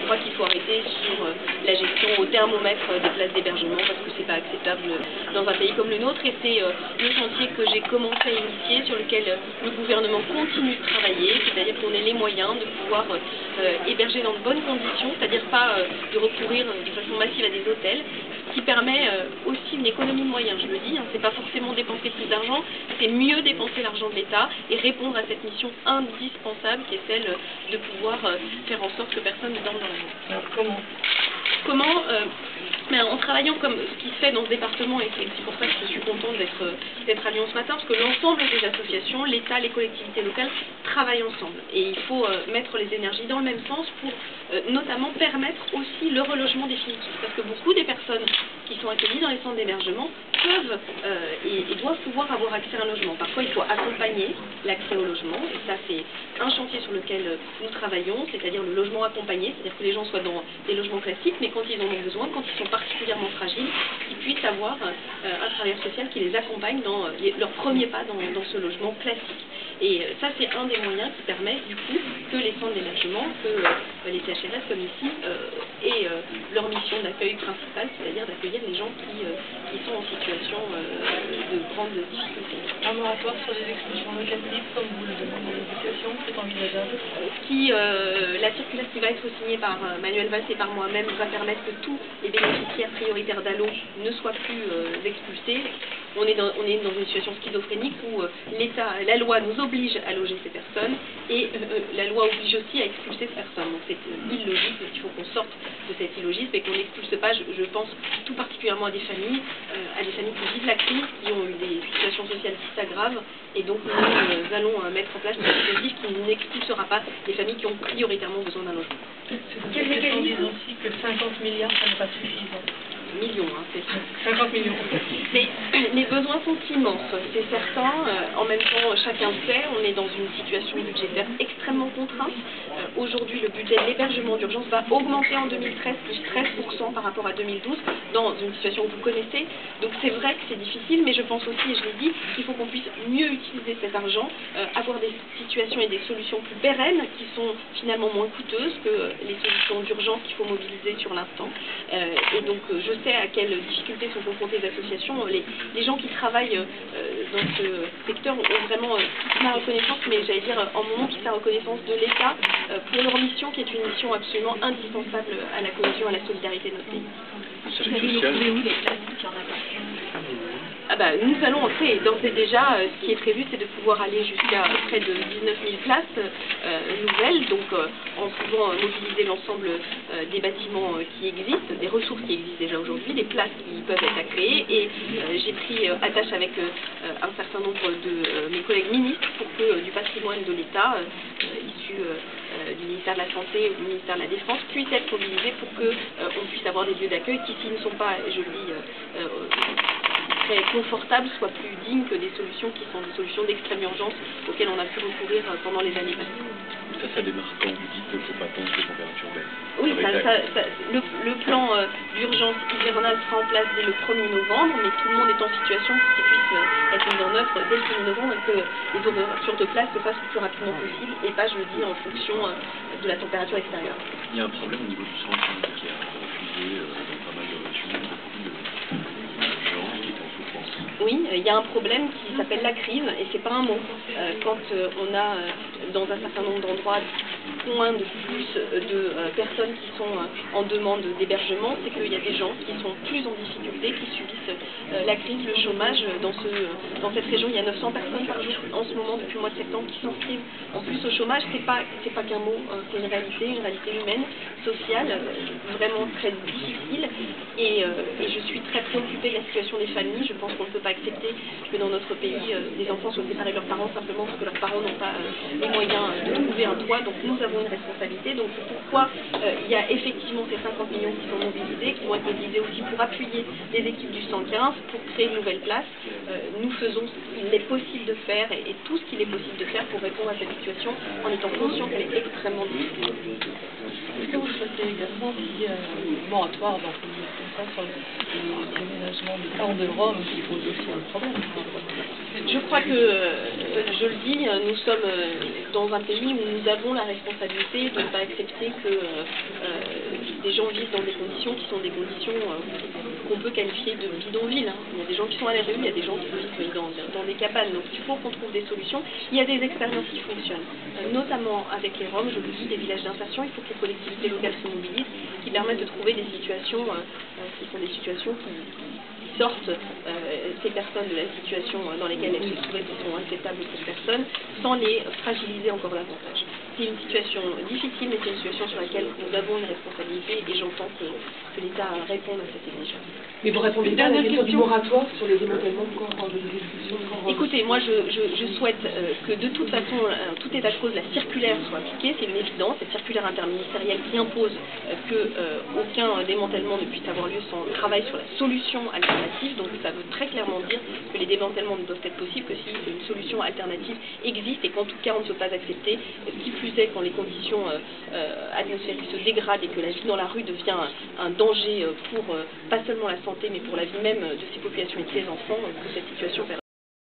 crois qu'il faut arrêter sur la gestion au thermomètre des places d'hébergement parce que c'est pas acceptable dans un pays comme le nôtre et c'est le chantier que j'ai commencé à initier sur lequel le gouvernement continue de travailler, c'est-à-dire qu'on ait les moyens de pouvoir héberger dans de bonnes conditions, c'est-à-dire pas de recourir de façon massive à des hôtels, qui permet aussi une économie de moyens, je le dis, c'est pas forcément dépenser plus d'argent, c'est mieux dépenser l'argent de l'État et répondre à cette mission indispensable qui est celle de pouvoir faire en sorte que personne ne dorme dans la rue. Alors Comment en travaillant comme ce qui se fait dans ce département, et c'est pour ça que je suis contente d'être à Lyon ce matin, parce que l'ensemble des associations, l'État, les collectivités locales travaillent ensemble. Et il faut mettre les énergies dans le même sens pour notamment permettre aussi le relogement définitif. Parce que beaucoup des personnes qui sont accueillies dans les centres d'hébergement peuvent et doivent pouvoir avoir accès à un logement. Parfois, il faut accompagner l'accès au logement, et ça c'est un chantier sur lequel nous travaillons, c'est-à-dire le logement accompagné, c'est-à-dire que les gens soient dans des logements classiques, mais quand ils en ont besoin, quand ils sont particulièrement fragiles, qu'ils puissent avoir un travailleur social qui les accompagne dans leurs premiers pas dans ce logement classique. Et ça, c'est un des moyens qui permet du coup que les centres d'hébergement, que les CHRS comme ici, aient leur mission d'accueil principale, c'est-à-dire d'accueillir les gens qui sont en situation de grande difficulté. Un moratoire sur les expulsions locatives, comme vous le demandez à l'éducation, c'est envisageable? La circulaire qui va être signée par Manuel Valls et par moi-même va permettre que tous les bénéficiaires prioritaires d'ALLO ne soient plus expulsés. On est dans une situation schizophrénique où la loi nous oblige à loger ces personnes et la loi oblige aussi à expulser ces personnes. Donc c'est illogique, il faut qu'on sorte de cet illogisme et qu'on n'expulse pas, je pense tout particulièrement à des familles qui vivent la crise, qui ont eu des situations sociales qui s'aggravent et donc nous allons mettre en place un dispositif qui n'expulsera pas les familles qui ont prioritairement besoin d'un logement. Quels mécanismes disent aussi que 50 milliards, ça n'est pas suffisant. Millions, c'est ça. 50 millions. Mais les besoins sont immenses, c'est certain. En même temps, chacun le sait, on est dans une situation budgétaire extrêmement contrainte. Aujourd'hui, le budget de l'hébergement d'urgence va augmenter en 2013 plus 13% par rapport à 2012, dans une situation que vous connaissez. Donc c'est vrai que c'est difficile, mais je pense aussi, et je l'ai dit, qu'il faut qu'on puisse mieux utiliser cet argent, avoir des situations et des solutions plus pérennes qui sont finalement moins coûteuses que les solutions d'urgence qu'il faut mobiliser sur l'instant. Et donc je sais à quelles difficultés sont confrontées les associations. Les gens qui travaillent dans ce secteur ont vraiment toute ma reconnaissance, mais j'allais dire en mon nom toute la reconnaissance de l'État pour leur mission qui est une mission absolument indispensable à la cohésion et à la solidarité de notre pays. Nous allons entrer d'ores et déjà, ce qui est prévu c'est de pouvoir aller jusqu'à près de 19 000 places nouvelles, donc en pouvant mobiliser l'ensemble des bâtiments qui existent, des ressources qui existent déjà aujourd'hui, des places qui peuvent être à créer et j'ai pris attache avec un certain nombre de mes collègues ministres pour que du patrimoine de l'État, issu du ministère de la Santé ou du ministère de la Défense, puisse être mobilisé pour qu'on puisse avoir des lieux d'accueil qui, s'ils ne sont pas, je le dis, très confortables, soient plus dignes que des solutions qui sont des solutions d'extrême urgence auxquelles on a pu recourir pendant les années passées. Ça démarre quand vous dites qu'il ne faut pas attendre que les températures baissent? Oui, le plan d'urgence hivernale sera en place dès le 1er novembre, mais tout le monde est en situation pour qu'il puisse être mis en œuvre dès le 1er novembre et que les ouvertures de place se fassent le plus rapidement possible et pas, je le dis, en fonction de la température extérieure. Il y a un problème au niveau du centre qui a refusé dans pas mal de régions beaucoup de gens qui étaient en souffrance. Oui, il y a un problème qui s'appelle la crise, et c'est pas un mot. Quand on a dans un certain nombre d'endroits moins de plus de personnes qui sont en demande d'hébergement, c'est qu'il y a des gens qui sont plus en difficulté, qui subissent la crise, le chômage. Dans cette région, il y a 900 personnes par jour en ce moment depuis le mois de septembre qui s'inscrivent en plus au chômage. C'est pas qu'un mot, c'est une réalité humaine, sociale, vraiment très difficile. Et je suis très préoccupée de la situation des familles. Je pense qu'on ne peut pas accepter que dans notre pays, des enfants soient séparés de leurs parents simplement parce que leurs parents n'ont pas les moyens de trouver un toit. Donc nous avons une responsabilité. Donc c'est pourquoi il y a effectivement ces 50 millions qui sont mobilisés, qui vont être mobilisés aussi pour appuyer les équipes du 115, pour créer de nouvelles places. Nous faisons ce qu'il est possible de faire et tout ce qu'il est possible de faire pour répondre à cette situation en étant conscient qu'elle est extrêmement difficile. Est-ce que vous souhaitez également qu'il y ait un moratoire dans ce milieu comme ça sur le déménagement des camps de Rome qui pose aussi un problème? Je crois que, je le dis, nous sommes dans un pays où nous avons la responsabilité de ne pas accepter que des gens vivent dans des conditions qui sont des conditions qu'on peut qualifier de bidonville. Hein. Il y a des gens qui sont à la rue, il y a des gens qui vivent dans des cabanes. Donc il faut qu'on trouve des solutions. Il y a des expériences qui fonctionnent, notamment avec les Roms, je vous dis, des villages d'insertion. Il faut que les collectivités locales se mobilisent, qui permettent de trouver des situations qui sont des situations qui sortent ces personnes de la situation dans laquelle elles se trouvent, qui sont acceptables pour ces personnes, sans les fragiliser encore davantage. C'est une situation difficile, mais c'est une situation sur laquelle nous avons une responsabilité et j'entends que l'État réponde à cette exigence. Mais vous répondez bien à la question du moratoire sur les démantèlements de corps de destruction. Écoutez, moi je souhaite que de toute façon, tout état de cause, la circulaire soit appliquée, c'est une évidence, cette circulaire interministérielle qui impose qu'aucun démantèlement ne puisse avoir lieu sans travail sur la solution alternative. Donc ça veut très clairement dire que les démantèlements ne doivent être possibles que si une solution alternative existe et qu'en tout cas on ne peut pas accepter, qui plus est quand les conditions atmosphériques se dégradent et que la vie dans la rue devient un danger pour pas seulement la santé mais pour la vie même de ces populations et de ces enfants, que cette situation